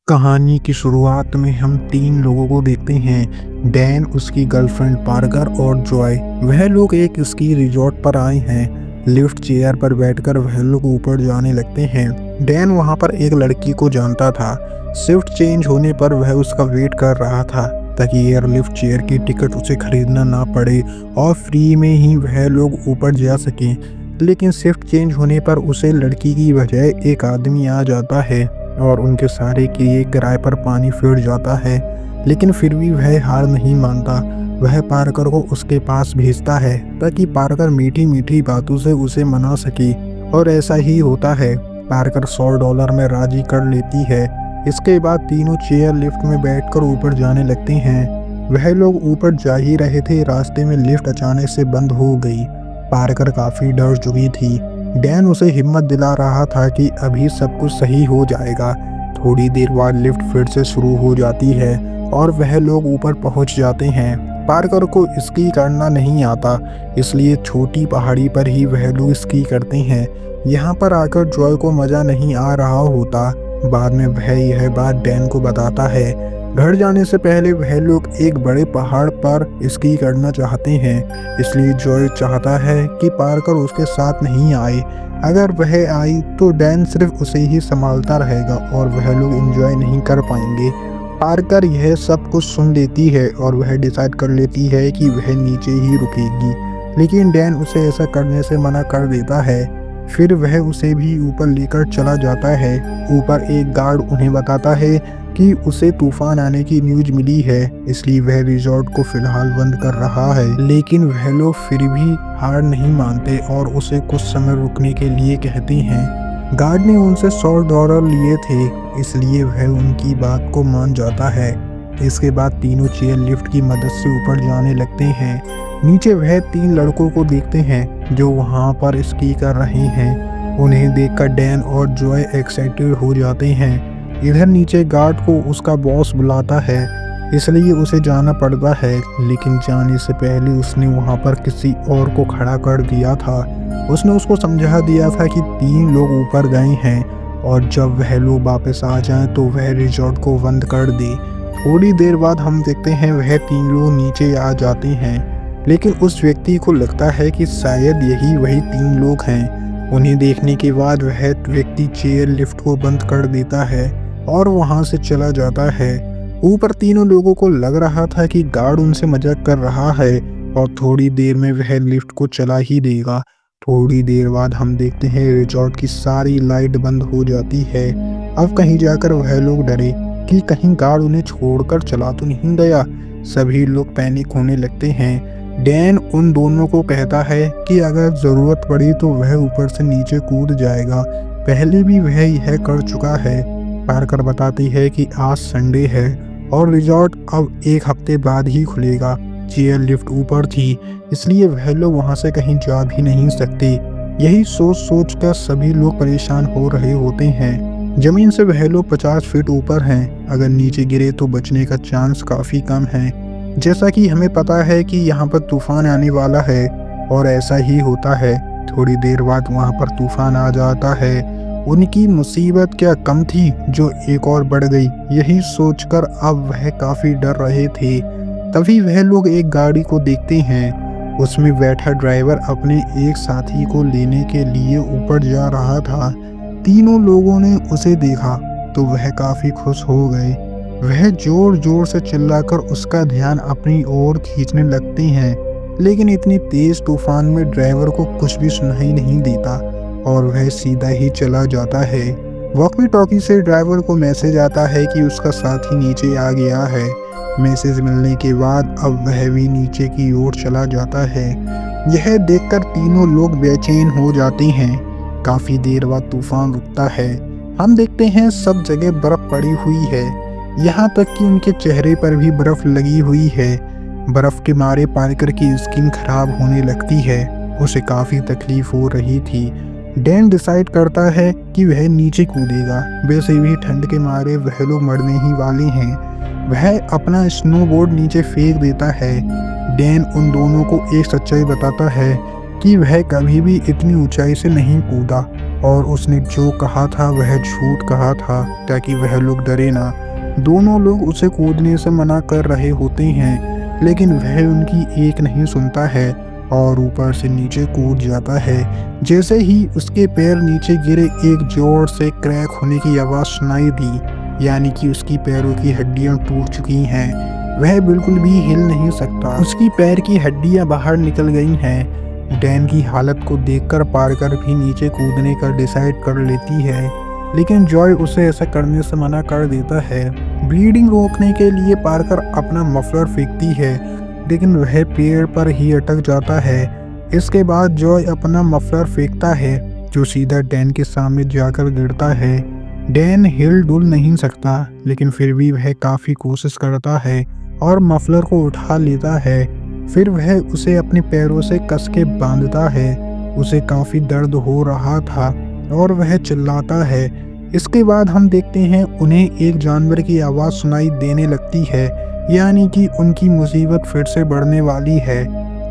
कहानी की शुरुआत में हम तीन लोगों को देखते हैं। डैन, उसकी गर्लफ्रेंड पार्कर और जॉय। वह लोग एक स्की रिजॉर्ट पर आए हैं। लिफ्ट चेयर पर बैठकर वह लोग ऊपर जाने लगते हैं। डैन वहां पर एक लड़की को जानता था। शिफ्ट चेंज होने पर वह उसका वेट कर रहा था ताकि एयरलिफ्ट चेयर की टिकट उसे खरीदना ना पड़े और फ्री में ही वह लोग ऊपर जा सकें। लेकिन शिफ्ट चेंज होने पर उसे लड़की की बजाय एक आदमी आ जाता है और उनके सारे किए किराए पर पानी फिर जाता है। लेकिन फिर भी वह हार नहीं मानता। वह पार्कर को उसके पास भेजता है ताकि पार्कर मीठी मीठी बातों से उसे मना सके, और ऐसा ही होता है। पार्कर $100 में राजी कर लेती है। इसके बाद तीनों चेयर लिफ्ट में बैठकर ऊपर जाने लगते हैं। वह लोग ऊपर जा ही रहे थे, रास्ते में लिफ्ट अचानक से बंद हो गई। पार्कर काफी डर चुकी थी। डैन उसे हिम्मत दिला रहा था कि अभी सब कुछ सही हो जाएगा। थोड़ी देर बाद लिफ्ट फिर से शुरू हो जाती है और वह लोग ऊपर पहुंच जाते हैं। पार्कर को स्की करना नहीं आता, इसलिए छोटी पहाड़ी पर ही वह लोग स्की करते हैं। यहाँ पर आकर जॉय को मज़ा नहीं आ रहा होता। बाद में वह यह बात डैन को बताता है। घर जाने से पहले वह लोग एक बड़े पहाड़ पर स्की करना चाहते हैं, इसलिए जॉय चाहता है कि पार्कर उसके साथ नहीं आए। अगर वह आई तो डैन सिर्फ उसे ही संभालता रहेगा और वह लोग एंजॉय नहीं कर पाएंगे। पार्कर यह सब कुछ सुन लेती है और वह डिसाइड कर लेती है कि वह नीचे ही रुकेगी, लेकिन डैन उसे ऐसा करने से मना कर देता है। फिर वह उसे भी ऊपर लेकर चला जाता है। ऊपर एक गार्ड उन्हें बताता है कि उसे तूफान आने की न्यूज मिली है, इसलिए वह रिजॉर्ट को फिलहाल बंद कर रहा है। लेकिन वह लोग फिर भी हार नहीं मानते और उसे कुछ समय रुकने के लिए कहते हैं। गार्ड ने उनसे $100 लिए थे, इसलिए वह उनकी बात को मान जाता है। इसके बाद तीनों चेयर लिफ्ट की मदद से ऊपर जाने लगते हैं। नीचे वह तीन लड़कों को देखते हैं जो वहां पर स्की कर रहे हैं। उन्हें देखकर डैन और जॉय एक्साइटेड हो जाते हैं। इधर नीचे गार्ड को उसका बॉस बुलाता है, इसलिए उसे जाना पड़ता है। लेकिन जाने से पहले उसने वहां पर किसी और को खड़ा कर दिया था। उसने उसको समझा दिया था कि तीन लोग ऊपर गए हैं और जब वह लोग वापस आ जाएं तो वह रिजॉर्ट को बंद कर दे। थोड़ी देर बाद हम देखते हैं वह तीन लोग नीचे आ जाते हैं, लेकिन उस व्यक्ति को लगता है कि शायद यही वही तीन लोग हैं। उन्हें देखने के बाद वह व्यक्ति चेयर लिफ्ट को बंद कर देता है और वहां से चला जाता है। ऊपर तीनों लोगों को लग रहा था कि गार्ड उनसे मजाक कर रहा है और थोड़ी देर में वह लिफ्ट को चला ही देगा। थोड़ी देर बाद हम देखते हैं रिजॉर्ट की सारी लाइट बंद हो जाती है। अब कहीं जाकर वह लोग डरे कि कहीं गार्ड उन्हें छोड़कर चला तो नहीं गया। सभी लोग पैनिक होने लगते हैं। डैन उन दोनों को कहता है कि अगर ज़रूरत पड़ी तो वह ऊपर से नीचे कूद जाएगा, पहले भी वह यह कर चुका है। पार्कर बताती है कि आज संडे है और रिजॉर्ट अब एक हफ्ते बाद ही खुलेगा। चेयर लिफ्ट ऊपर थी, इसलिए वह लोग वहां से कहीं जा भी नहीं सकते। यही सोच सोच कर सभी लोग परेशान हो रहे होते हैं। जमीन से वह लोग 50 फीट ऊपर हैं। अगर नीचे गिरे तो बचने का चांस काफ़ी कम है। जैसा कि हमें पता है कि यहाँ पर तूफान आने वाला है, और ऐसा ही होता है। थोड़ी देर बाद वहाँ पर तूफान आ जाता है। उनकी मुसीबत क्या कम थी जो एक और बढ़ गई। यही सोचकर अब वह काफ़ी डर रहे थे। तभी वह लोग एक गाड़ी को देखते हैं। उसमें बैठा ड्राइवर अपने एक साथी को लेने के लिए ऊपर जा रहा था। तीनों लोगों ने उसे देखा तो वह काफ़ी खुश हो गए। वह जोर जोर से चिल्लाकर उसका ध्यान अपनी ओर खींचने लगते हैं, लेकिन इतनी तेज तूफान में ड्राइवर को कुछ भी सुनाई नहीं देता और वह सीधा ही चला जाता है। वॉकी टॉकी से ड्राइवर को मैसेज आता है कि उसका साथी नीचे आ गया है। मैसेज मिलने के बाद अब वह भी नीचे की ओर चला जाता है। यह देखकर तीनों लोग बेचैन हो जाते हैं। काफ़ी देर बाद तूफान रुकता है। हम देखते हैं सब जगह बर्फ पड़ी हुई है, यहाँ तक कि उनके चेहरे पर भी बर्फ लगी हुई है। बर्फ के मारे पार्कर की स्किन खराब होने लगती है। उसे काफ़ी तकलीफ हो रही थी। डैन डिसाइड करता है कि वह नीचे कूदेगा। वैसे भी ठंड के मारे वह लोग मरने ही वाले हैं। वह अपना स्नोबोर्ड नीचे फेंक देता है। डैन उन दोनों को एक सच्चाई बताता है कि वह कभी भी इतनी ऊंचाई से नहीं कूदा। और उसने जो कहा था वह झूठ कहा था ताकि वह लोग डरे ना। दोनों लोग उसे कूदने से मना कर रहे होते हैं, लेकिन वह उनकी एक नहीं सुनता है और ऊपर से नीचे कूद जाता है। जैसे ही उसके पैर नीचे गिरे, एक जोर से क्रैक होने की आवाज़ सुनाई दी, यानी कि उसकी पैरों की हड्डियां टूट चुकी हैं। वह बिल्कुल भी हिल नहीं सकता, उसकी पैर की हड्डियां बाहर निकल गई हैं। डैन की हालत को देखकर पार्कर भी नीचे कूदने का डिसाइड कर लेती है, लेकिन जॉय उसे ऐसा करने से मना कर देता है। ब्लीडिंग रोकने के लिए पार्कर अपना मफलर फेंकती है, लेकिन वह पेड़ पर ही अटक जाता है। इसके बाद जॉय अपना मफलर फेंकता है, जो सीधा डैन के सामने जाकर गिरता है। डैन हिल डुल नहीं सकता, लेकिन फिर भी वह काफ़ी कोशिश करता है और मफलर को उठा लेता है। फिर वह उसे अपने पैरों से कस के बांधता है। उसे काफ़ी दर्द हो रहा था और वह चिल्लाता है। इसके बाद हम देखते हैं उन्हें एक जानवर की आवाज़ सुनाई देने लगती है, यानी कि उनकी मुसीबत फिर से बढ़ने वाली है।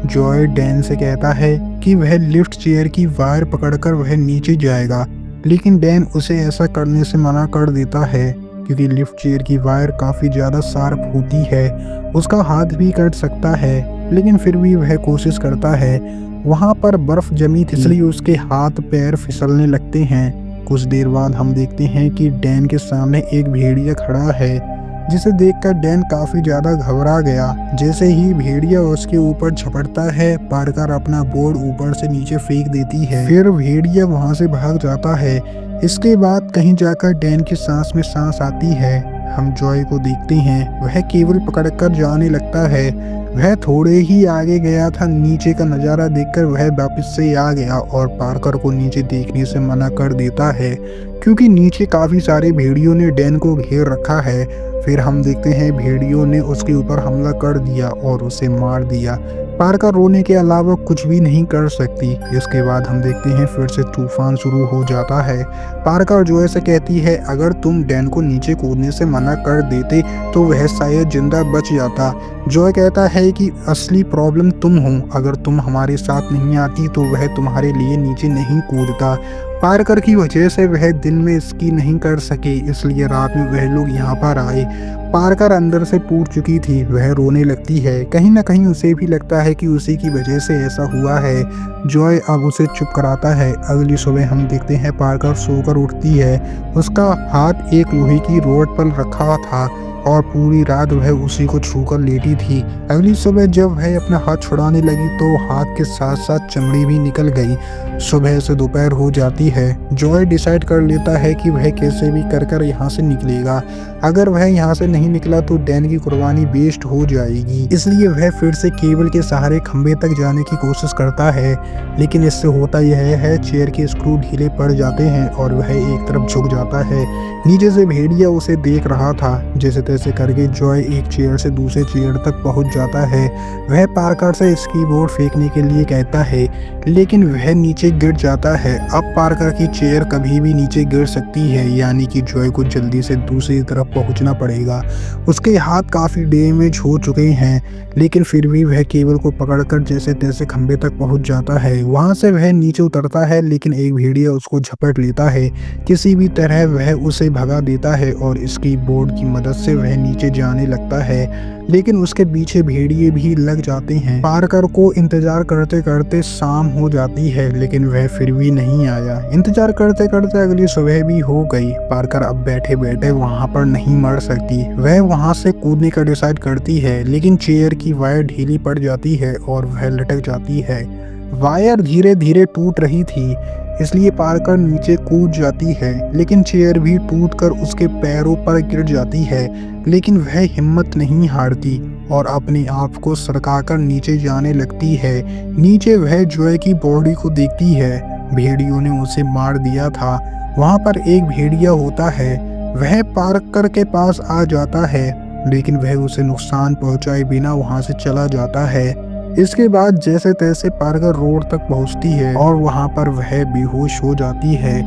जॉय डैन से कहता है कि वह लिफ्ट चेयर की वायर पकड़कर वह नीचे जाएगा, लेकिन डैन उसे ऐसा करने से मना कर देता है क्योंकि लिफ्ट चेयर की वायर काफ़ी ज़्यादा शार्प होती है। उसका हाथ भी कट सकता है, लेकिन फिर भी वह कोशिश करता है। वहाँ पर बर्फ़ जमी थी, इसलिए उसके हाथ पैर फिसलने लगते हैं। कुछ देर बाद हम देखते हैं कि डैन के सामने एक भेड़िया खड़ा है, जिसे देखकर डैन काफ़ी ज़्यादा घबरा गया। जैसे ही भेड़िया उसके ऊपर झपटता है, पार्कर अपना बोर्ड ऊपर से नीचे फेंक देती है। फिर भेड़िया वहाँ से भाग जाता है। इसके बाद कहीं जाकर डैन की सांस में सांस आती है। हम जॉय को देखते हैं, वह केबल पकड़कर जाने लगता है। वह थोड़े ही आगे गया था, नीचे का नज़ारा देखकर वह वापस से आ गया और पार्कर को नीचे देखने से मना कर देता है, क्योंकि नीचे काफ़ी सारे भेड़ियों ने डैन को घेर रखा है। फिर हम देखते हैं भेड़ियों ने उसके ऊपर हमला कर दिया और उसे मार दिया। पार्कर रोने के अलावा कुछ भी नहीं कर सकती। इसके बाद हम देखते हैं फिर से तूफान शुरू हो जाता है। पार्कर जॉय से कहती है, अगर तुम डैन को नीचे कूदने से मना कर देते तो वह शायद जिंदा बच जाता। जॉय कहता है कि असली प्रॉब्लम तुम हो, अगर तुम हमारे साथ नहीं आती तो वह तुम्हारे लिए नीचे नहीं कूदता। पार्कर की वजह से वह दिन में स्की नहीं कर सके, इसलिए रात में वह लोग यहाँ पर आए। पार्कर अंदर से टूट चुकी थी, वह रोने लगती है। कहीं ना कहीं उसे भी लगता है कि उसी की वजह से ऐसा हुआ है। जॉय अब उसे चुप कराता है। अगली सुबह हम देखते हैं पार्कर सोकर उठती है। उसका हाथ एक लोहे की रोड पर रखा था और पूरी रात वह उसी को छूकर लेटी थी। अगली सुबह जब वह अपना हाथ छुड़ाने लगी तो हाथ के साथ साथ चमड़ी भी निकल गई। सुबह से दोपहर हो जाती है। जॉय डिसाइड कर लेता है कि वह कैसे भी कर यहाँ से निकलेगा। अगर वह यहाँ से नहीं निकला तो डैन की कुर्बानी वेस्ट हो जाएगी, इसलिए वह फिर से केबल के सहारे खंबे तक जाने की कोशिश करता है। लेकिन इससे होता यह है, चेयर के स्क्रू ढीले पड़ जाते हैं और वह एक तरफ झुक जाता है। नीचे से भेड़िया उसे देख रहा था। जैसे तैसे करके जॉय एक चेयर से दूसरे चेयर तक पहुंच जाता है। वह पार्कर से इसकी बोर्ड फेंकने के लिए कहता है, लेकिन वह नीचे गिर जाता है। अब पार्कर की चेयर कभी भी नीचे गिर सकती है, यानी कि जॉय को जल्दी से दूसरी तरफ पहुंचना पड़ेगा। उसके हाथ काफ़ी डैमेज हो चुके हैं, लेकिन फिर भी वह केबल को पकड़कर जैसे तैसे खंबे तक पहुंच जाता है। वहां से वह नीचे उतरता है, लेकिन एक भेड़िया उसको झपट लेता है। किसी भी तरह वह उसे भगा देता है और इसकी बोर्ड की मदद से वह नीचे जाने लगता है, लेकिन उसके पीछे भेड़िए भी लग जाते हैं। पार्कर को इंतजार करते करते शाम हो जाती है, लेकिन वह फिर भी नहीं आया। इंतजार करते करते अगली सुबह भी हो गई। पार्कर अब बैठे बैठे वहां पर नहीं मर सकती। वह वहां से कूदने का डिसाइड करती है, लेकिन चेयर की वायर ढीली पड़ जाती है और वह लटक जाती है। वायर धीरे धीरे टूट रही थी, इसलिए पार्कर नीचे कूद जाती है, लेकिन चेयर भी टूटकर उसके पैरों पर गिर जाती है। लेकिन वह हिम्मत नहीं हारती और अपने आप को सरकाकर नीचे जाने लगती है। नीचे वह जॉय की बॉडी को देखती है। भेड़ियों ने उसे मार दिया था। वहाँ पर एक भेड़िया होता है, वह पार्कर के पास आ जाता है, लेकिन वह उसे नुकसान पहुंचाए बिना वहाँ से चला जाता है। इसके बाद जैसे तैसे पार्कर रोड तक पहुंचती है और वहां पर वह बेहोश हो जाती है।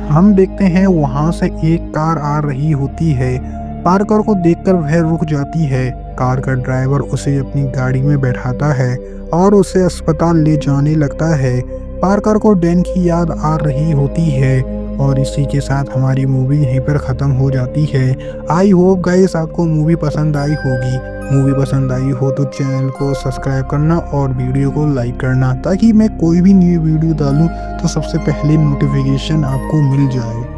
हम देखते हैं वहां से एक कार आ रही होती है। पार्कर को देखकर वह रुक जाती है। कार का ड्राइवर उसे अपनी गाड़ी में बैठाता है और उसे अस्पताल ले जाने लगता है। पार्कर को डैन की याद आ रही होती है और इसी के साथ हमारी मूवी यहीं पर ख़त्म हो जाती है। आई होप गाइस आपको मूवी पसंद आई होगी। मूवी पसंद आई हो तो चैनल को सब्सक्राइब करना और वीडियो को लाइक करना, ताकि मैं कोई भी न्यू वीडियो डालूं तो सबसे पहले नोटिफिकेशन आपको मिल जाए।